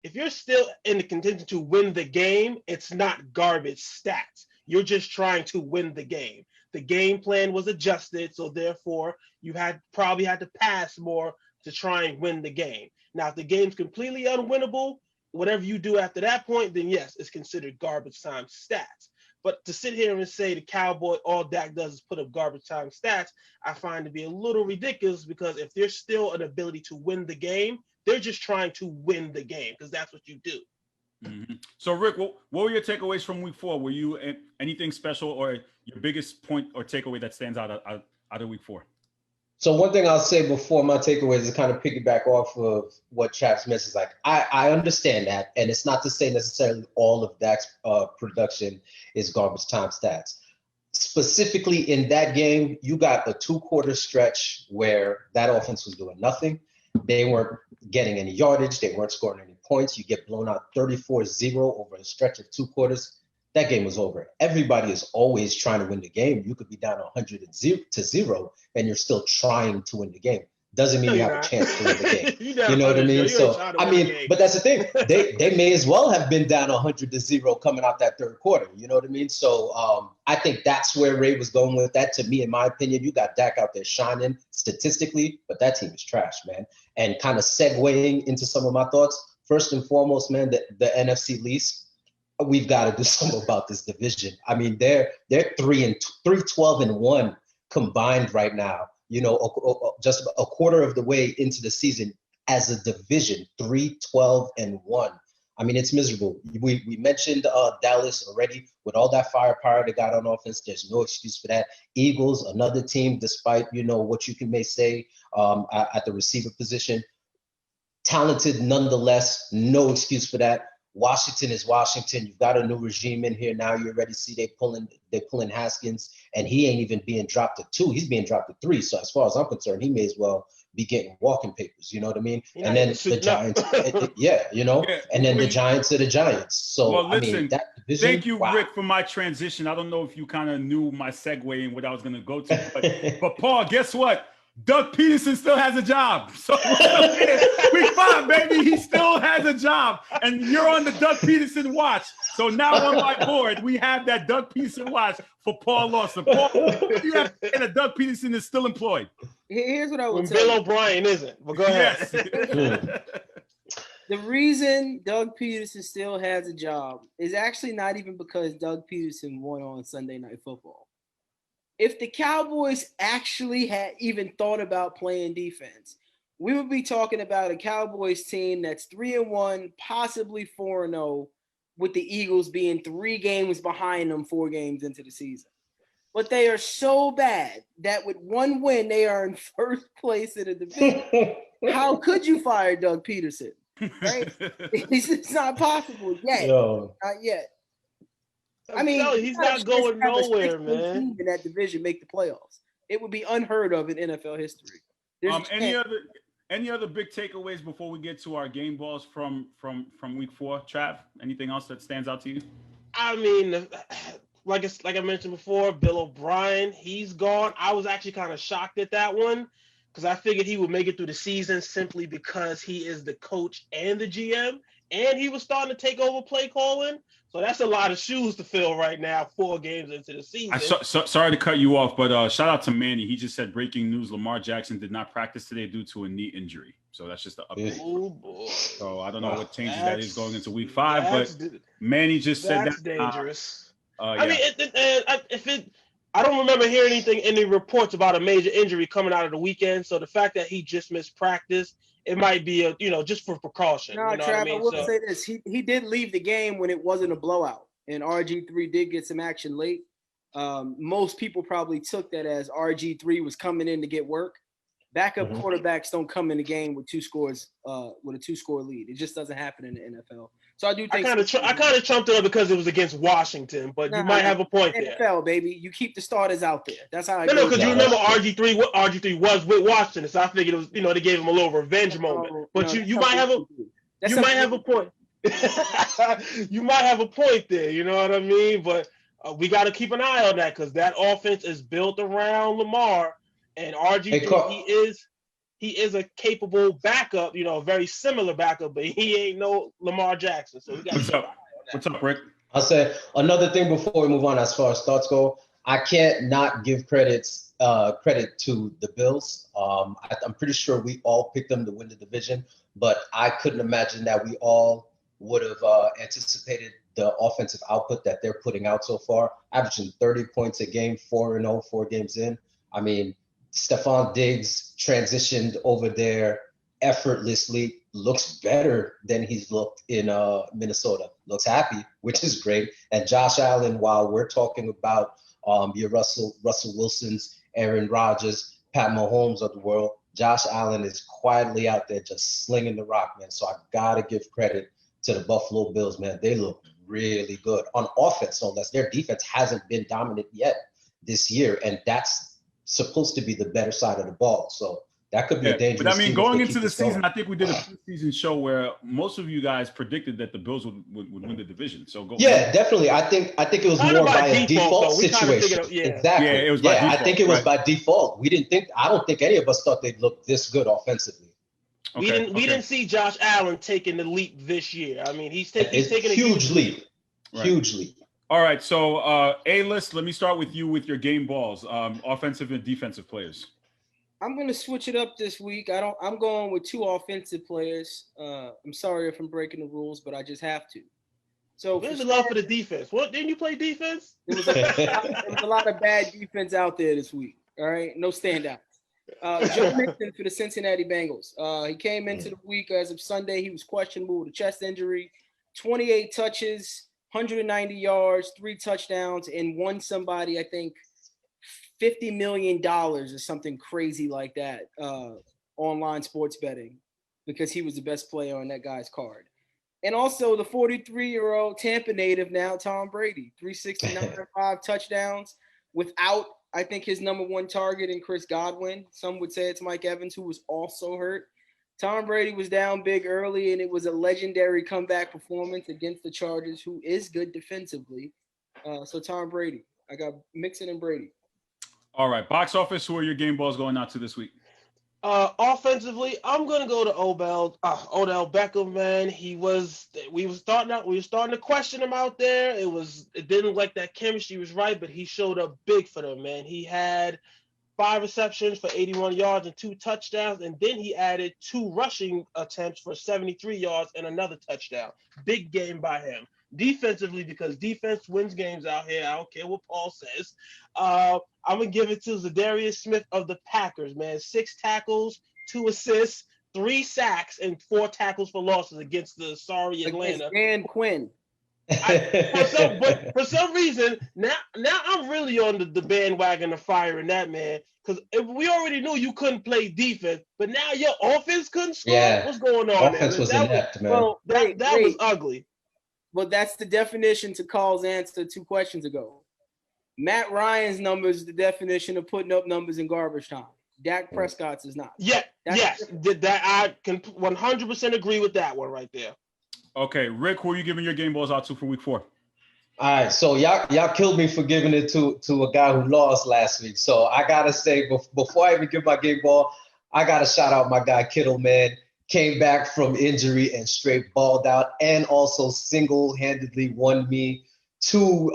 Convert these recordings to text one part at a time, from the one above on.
if you're still in the contention to win the game, it's not garbage stats. You're just trying to win the game. The game plan was adjusted, so therefore you probably had to pass more to try and win the game. Now, if the game's completely unwinnable, whatever you do after that point, then yes, it's considered garbage time stats. But to sit here and say the Cowboy, all Dak does is put up garbage time stats, I find to be a little ridiculous, because if there's still an ability to win the game, they're just trying to win the game because that's what you do. Mm-hmm. So, Rick, what were your takeaways from week 4? Were you anything special or your biggest point or takeaway that stands out of week 4? So one thing I'll say before my takeaways is kind of piggyback off of what Chap's message. Like, I understand that, and it's not to say necessarily all of Dak's production is garbage time stats. Specifically in that game, you got a 2-quarter stretch where that offense was doing nothing. They weren't getting any yardage. They weren't scoring any points. You get blown out 34-0 over a stretch of 2 quarters. That game was over. Everybody is always trying to win the game. You could be down 100-0, and you're still trying to win the game. Doesn't mean you have a chance to win the game. You know what I mean? So, I mean, but that's the thing. They may as well have been down 100-0 coming out that 3rd quarter. You know what I mean? So I think that's where Ray was going with that. To me, in my opinion, you got Dak out there shining statistically, but that team is trash, man. And kind of segueing into some of my thoughts, first and foremost, man, the NFC least. We've got to do something about this division. I mean, they're 3-12-1 combined right now. You know, just a quarter of the way into the season as a division, 3-12-1. I mean, it's miserable. We mentioned Dallas already. With all that firepower they got on offense, there's no excuse for that. Eagles, another team, despite, you know, what you may say at the receiver position, talented nonetheless, no excuse for that. Washington is Washington. You've got a new regime in here now. You already see they're pulling Haskins, and he ain't even being dropped to 2. He's being dropped to 3. So as far as I'm concerned, he may as well be getting walking papers. You know what I mean? And then the Giants, you know. And then the Giants are the Giants. So well, listen, I mean, that division. Thank you, Rick, for my transition. I don't know if you kind of knew my segue and what I was going to go to, but Paul, guess what? Doug Peterson still has a job. So week 5, baby, he still has a job. And you're on the Doug Peterson watch. So now on my board, we have that Doug Peterson watch for Paul Lawson. Paul, you have to say that Doug Peterson is still employed. Here's what I would say. Bill O'Brien isn't. But go ahead. Yes. The reason Doug Peterson still has a job is actually not even because Doug Peterson won on Sunday Night Football. If the Cowboys actually had even thought about playing defense, we would be talking about a Cowboys team that's 3-1, possibly 4-0, with the Eagles being 3 games behind them 4 games into the season. But they are so bad that with 1 win, they are in first place in the division. How could you fire Doug Peterson? Right? It's not possible yet. Yo. Not yet. I mean, he's not going nowhere, man. In that division, make the playoffs. It would be unheard of in NFL history. Any other big takeaways before we get to our game balls from week 4, Trav? Anything else that stands out to you? I mean, like I mentioned before, Bill O'Brien, he's gone. I was actually kind of shocked at that one because I figured he would make it through the season simply because he is the coach and the GM, and he was starting to take over play calling. So that's a lot of shoes to fill right now, 4 games into the season. Sorry to cut you off, but shout out to Manny. He just said breaking news: Lamar Jackson did not practice today due to a knee injury. So that's just the update. Oh boy! So I don't know what changes that is going into week 5, but Manny just said that's that. Dangerous. Yeah. I mean, I don't remember hearing anything, any reports about a major injury coming out of the weekend. So the fact that he just missed practice, it might be just for precaution. No, you know Trav, what I mean? I will say this: he did leave the game when it wasn't a blowout, and RG3 did get some action late. Most people probably took that as RG3 was coming in to get work. Backup quarterbacks don't come in the game with 2 scores, with a 2-score lead. It just doesn't happen in the NFL. So I do think I kind of trumped it up because it was against Washington, but you might have a point there. NFL, baby, you keep the starters out there. That's how I No, because you remember RG3. What RG3 was with Washington, so I figured it was, they gave him a little revenge moment. But you might have a point. You might have a point there. You know what I mean? But we got to keep an eye on that because that offense is built around Lamar and RG3. he is a capable backup, a very similar backup, but he ain't no Lamar Jackson. So we got What's up? What's up, Rick? I'll say another thing before we move on as far as thoughts go. I can't not give credit to the Bills. I'm pretty sure we all picked them to win the division, but I couldn't imagine that we all would have anticipated the offensive output that they're putting out so far, averaging 30 points a game, 4-0, 4 games in. I mean, Stephon Diggs transitioned over there effortlessly, looks better than he's looked in Minnesota, looks happy, which is great. And Josh Allen, while we're talking about your Russell Wilsons, Aaron Rodgers, Pat Mahomes of the world, Josh Allen is quietly out there just slinging the rock, man. So I got to give credit to the Buffalo Bills, man. They look really good on offense, no less. Their defense hasn't been dominant yet this year, and that's supposed to be the better side of the ball. So that could be a dangerous. But I mean, team going into the season, I think we did a preseason show where most of you guys predicted that the Bills would win the division. So definitely. I think it was kind more of by a default situation. Exactly. Yeah, it was by default. I think it was by default. I don't think any of us thought they'd look this good offensively. We didn't see Josh Allen taking the leap this year. I mean, he's taking a huge leap. Right. Huge leap. All right, so A-list, let me start with you with your game balls, offensive and defensive players. I'm going to switch it up this week. I'm going with 2 offensive players. I'm sorry if I'm breaking the rules, but I just have to. So there's a lot for the defense. What, didn't you play defense? There was a lot of bad defense out there this week. All right, no standouts. Joe Mixon for the Cincinnati Bengals. He came into the week as of Sunday. He was questionable with a chest injury. 28 touches, 190 yards, 3 touchdowns, and won somebody, I think, $50 million or something crazy like that online sports betting because he was the best player on that guy's card. And also the 43-year-old Tampa native now, Tom Brady, 369, 5 touchdowns without, I think, his number 1 target in Chris Godwin. Some would say it's Mike Evans, who was also hurt. Tom Brady was down big early, and it was a legendary comeback performance against the Chargers, who is good defensively. So Tom Brady. I got Mixon and Brady. All right, box office, who are your game balls going out to this week? Offensively, I'm gonna go to Odell Beckham, man. We were starting to question him out there. It didn't look like that chemistry was right, but he showed up big for them, man. He had 5 receptions for 81 yards and 2 touchdowns, and then he added 2 rushing attempts for 73 yards and another touchdown. Big game by him. Defensively, because defense wins games out here. I don't care what Paul says. I'm going to give it to Zadarius Smith of the Packers, man. 6 tackles, 2 assists, 3 sacks, and 4 tackles for losses against the sorry Atlanta. Dan Quinn. For some reason, now I'm really on the bandwagon of firing that man, because we already knew you couldn't play defense, but now your offense couldn't score. Yeah. What's going on? Offense was inept, man. Well, that was ugly. Well, that's the definition to Carl's answer 2 questions ago. Matt Ryan's numbers is the definition of putting up numbers in garbage time. Dak Prescott's is not. Yeah, yes. I can 100% agree with that one right there. Okay, Rick, who are you giving your game balls out to for week 4? All right, so y'all killed me for giving it to a guy who lost last week. So I gotta say, before I even give my game ball, I gotta shout out my guy Kittle, man. Came back from injury and straight balled out, and also single-handedly won me 2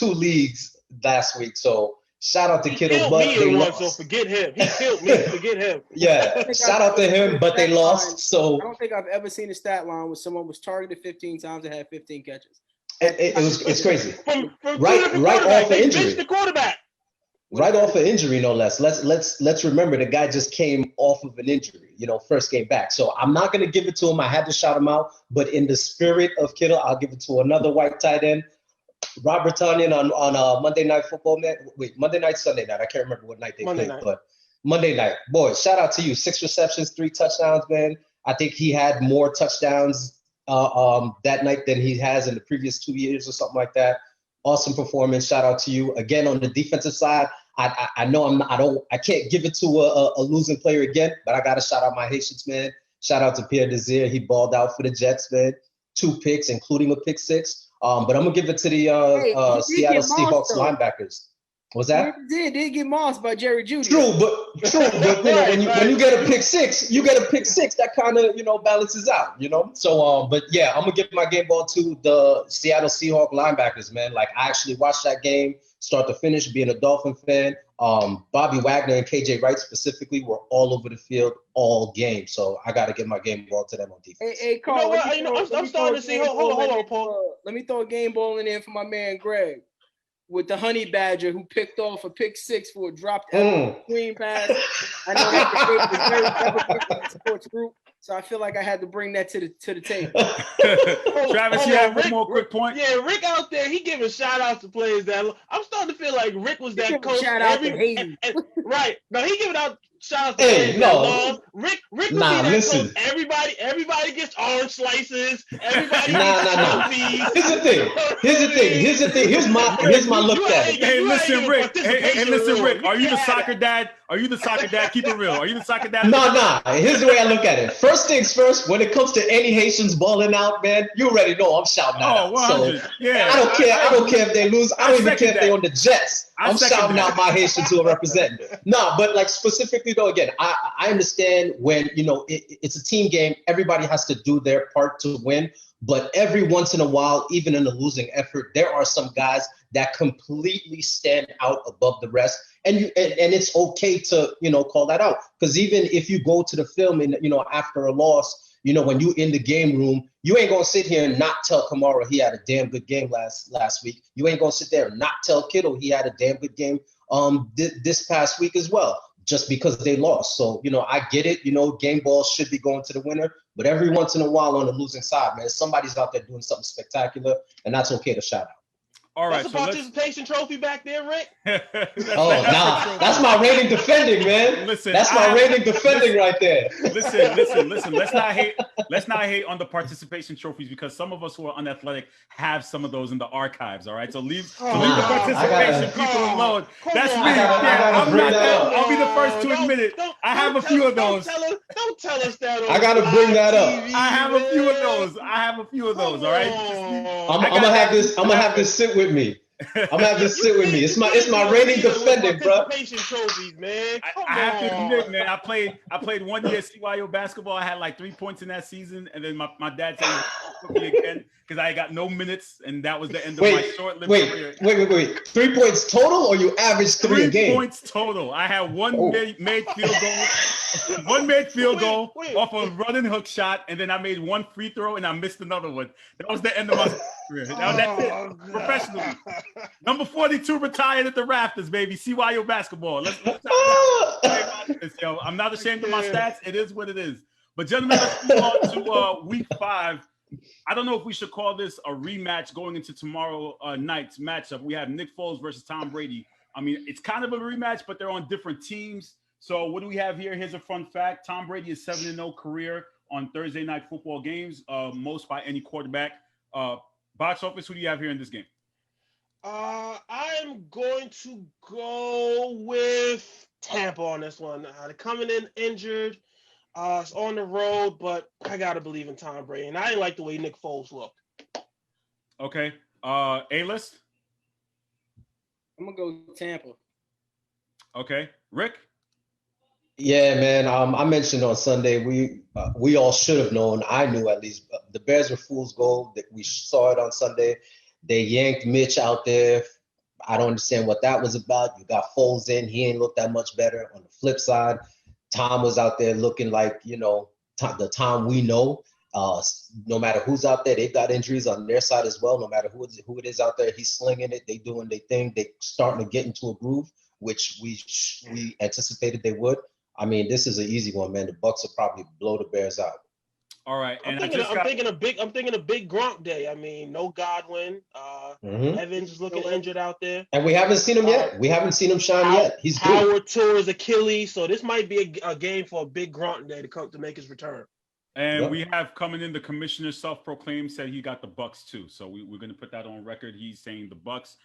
leagues last week. So shout out to Kittle, but they lost. So forget him. He killed me. Forget him. Yeah, shout out to him, but they lost. So I don't think I've ever seen a stat line where someone was targeted 15 times and had 15 catches. It's crazy. From right off the injury. The quarterback. Right off an injury, no less. Let's remember the guy just came off of an injury, first game back. So I'm not going to give it to him. I had to shout him out. But in the spirit of Kittle, I'll give it to another white tight end, Robert Tonyan on Monday Night Football. Monday night, Sunday night. I can't remember what night they played, but Monday night. Boy, shout out to you. 6 receptions, 3 touchdowns, man. I think he had more touchdowns that night than he has in the previous 2 years or something like that. Awesome performance. Shout out to you. Again, on the defensive side, I know I can't give it to a losing player again, but I got to shout out my Haitians, man. Shout out to Pierre Desir. He balled out for the Jets, man. 2 picks, including a pick 6. But I'm going to give it to the Seattle Seahawks linebackers. Was that? Did get mossed by Jerry Jeudy. True, but when you get a pick six, that kind of balances out, So but yeah, I'm gonna give my game ball to the Seattle Seahawks linebackers, man. Like I actually watched that game start to finish, being a Dolphin fan. Bobby Wagner and KJ Wright specifically were all over the field all game, so I got to give my game ball to them on defense. Hey, Carl, I'm starting to see. Hold on, Paul. Let me throw a game ball in there for my man Greg, with the honey badger who picked off a pick six for a dropped screen pass. I know that was very clever in the sports group, so I feel like I had to bring that to the table. Travis, you have one more quick point. Yeah, Rick out there, he giving shout outs to players that I'm starting to feel like Rick was that coach. Shout out to Haiti. Right. No, he giving out shout outs to players that long. Rick was that listen. coach. Everybody gets orange slices. Everybody gets trophies. Here's the thing. Here's my look at it. Hey, listen, Rick. Hey, listen, Rick. Are you the soccer dad? Keep it real. Are you the soccer dad? Nah. Here's the way I look at it. First things first, when it comes to any Haitians balling out, man, you already know I'm shouting out. 100. So yeah. I don't care if they lose. I don't even care if they're on the Jets. I'm shouting out my Haitians who are representing. No, but like specifically though, again, I understand when it's a team game. Everybody has to do their part to win. But every once in a while, even in a losing effort, there are some guys that completely stand out above the rest. And it's okay to, call that out. Because even if you go to the film and, after a loss, when you in the game room, you ain't going to sit here and not tell Kamara he had a damn good game last week. You ain't going to sit there and not tell Kittle he had a damn good game this past week as well, just because they lost. So, I get it. Game balls should be going to the winner. But every once in a while on the losing side, man, somebody's out there doing something spectacular, and that's okay to shout out. All right, that's a participation trophy back there, Rick. That's my reigning defending, man. Listen, that's my reigning defending right there. Listen. Let's not hate on the participation trophies, because some of us who are unathletic have some of those in the archives. All right, so leave the participation people alone. That's me. I'll be the first to admit it. I have a few of those. Don't tell us that. I gotta bring that up. I have a few of those. All right. I'm gonna have this sit with me. I'm gonna have this sit with me. It's my reigning defending, bro. Trophies, man. I have to admit, man, I played 1 year CYO basketball. I had like 3 points in that season, and then my dad said he put me again because I got no minutes, and that was the end of my short-lived career. Wait. 3 points total, or you averaged 3 a game? 3 points total. I had one made field goal, one made field goal off a running hook shot, and then I made one free throw, and I missed another one. That was the end of my career. That's it. Professionally. Number 42 retired at the rafters, baby. CYO basketball. Let's talk about this, yo. I'm not ashamed of my stats. It is what it is. But gentlemen, let's move on to week 5. I don't know if we should call this a rematch going into tomorrow night's matchup. We have Nick Foles versus Tom Brady. I mean, it's kind of a rematch, but they're on different teams. So what do we have here? Here's a fun fact. Tom Brady is 7-0 career on Thursday night football games, most by any quarterback. Box office, who do you have here in this game? I'm going to go with Tampa on this one. They're coming in injured. It's on the road, but I gotta believe in Tom Brady, and I didn't like the way Nick Foles looked. Okay. A-list? I'm gonna go Tampa. Okay. Rick? Yeah, man. I mentioned on Sunday we all should have known. I knew at least the Bears were fool's gold. That we saw it on Sunday. They yanked Mitch out there. I don't understand what that was about. You got Foles in. He ain't looked that much better. On the flip side, Tom was out there looking like, the Tom we know. No matter who's out there, they've got injuries on their side as well. No matter who it is out there, he's slinging it. They doing their thing. They starting to get into a groove, which we anticipated they would. I mean, this is an easy one, man. The Bucs will probably blow the Bears out. All right, and I'm thinking a big Gronk day. I mean, no Godwin. Evans is looking injured out there, and we haven't seen him yet. We haven't seen him shine yet. He's good. Howard tore his Achilles, so this might be a game for a big Gronk day to come to make his return. And we have coming in the commissioner self-proclaimed said he got the Bucs too. So we're going to put that on record. He's saying the Bucs.